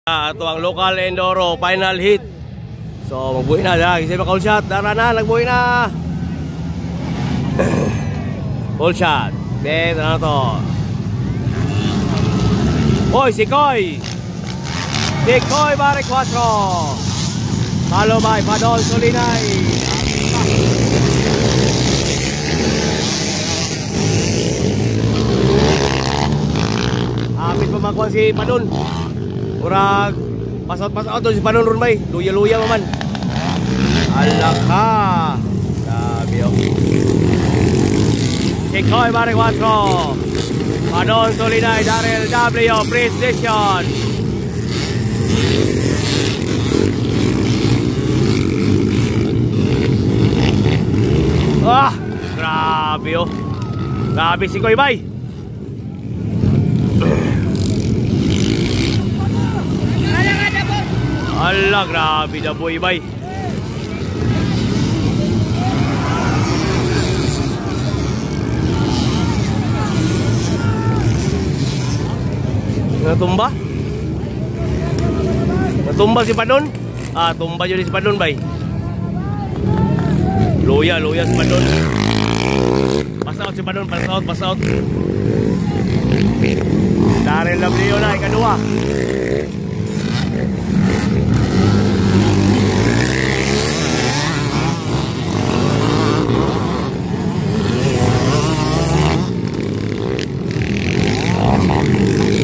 Ito ang local enduro final hit. So magbuhay na dara, kasi call shot, dara na, nagbuhay na. Call shot. Then ano to? Oy, si Koy Bare 4. Follow by Padol Solinay. Apit pa makuha si Padol. Murag pasot doon si Padol ron bay. Luya-luya man. Alaka. Sabi o. Si Koy Bare 4. Padol Solinay, Daryl W, Precision. Ah, grabe oh. Grabe si Koy bay. Ala, grabe na boy bay. Natumba? Natumba si Padon? Ah, tumba yun si Padon bay. Luya si Padon. Pass out si Padon, pass out. Daryl W na, ikadua.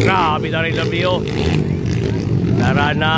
Grabe Daryl W. Tara na.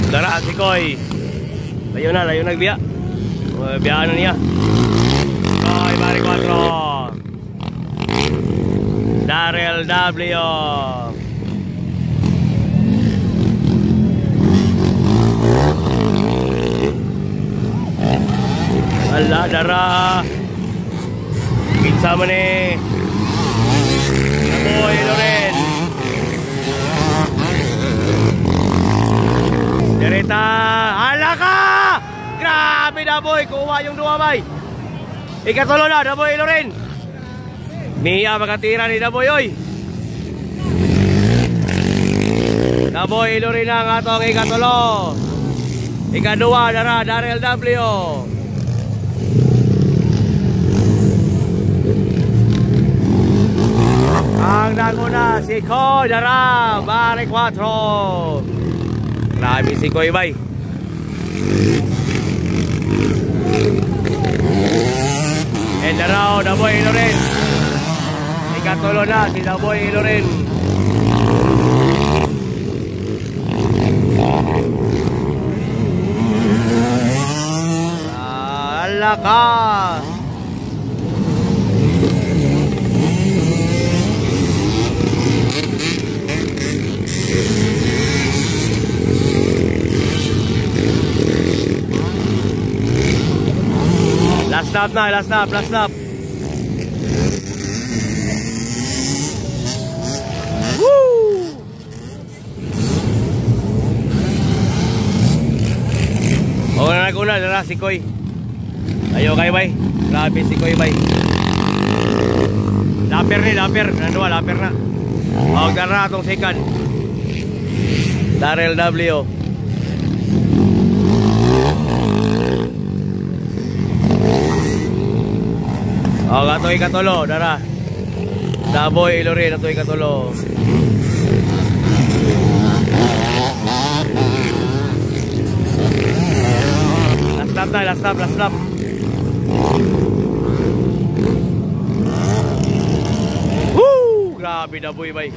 Dara si Koy. Layo na biya. Biyaan na niya. Koy Bare 4. Daryl W. Ala, dara. Pizza man eh. Koy Loren. Dereta, ala ka! Grabe na boy, kuha yung dua bay. Ikatulo na, Daboy Loren. Mia makatira ni Daboy oy. Daboy Loren ang atong ikatulo. Ikadua, dara, Daryl W. Ang nanguna si Koy, dara, Bare 4. Grabe si Koy bay. And daraw, Daboy Loren. Ikatulo na si Daboy Loren. Alaka. Last stop. Woo! O na naguna, dara si Koy. Ayo kay bay. Grabe si Koy bay. Laper. Nandua, laper na. O dara atong second. Daryl W. O, ato ikatulo, dara. Daboy Loren, ato ikatulo. Last stop. Woo! Grabe Daboy bay.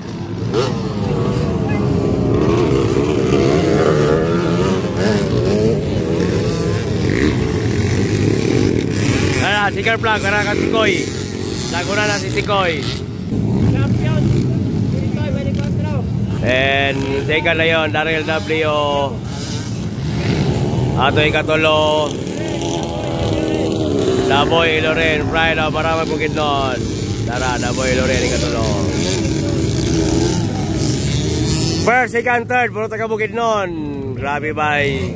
Ticker plug, karakan si Koy. Lago na si Koy. Champion. Then, second na yun, Daryl W. Ato ikatulo, Daboy Loren, Pride of Maramag Bukidnon. Tara, Daboy Loren ikatulo. First, second, third, puro taga Bukidnon. Grabe bay.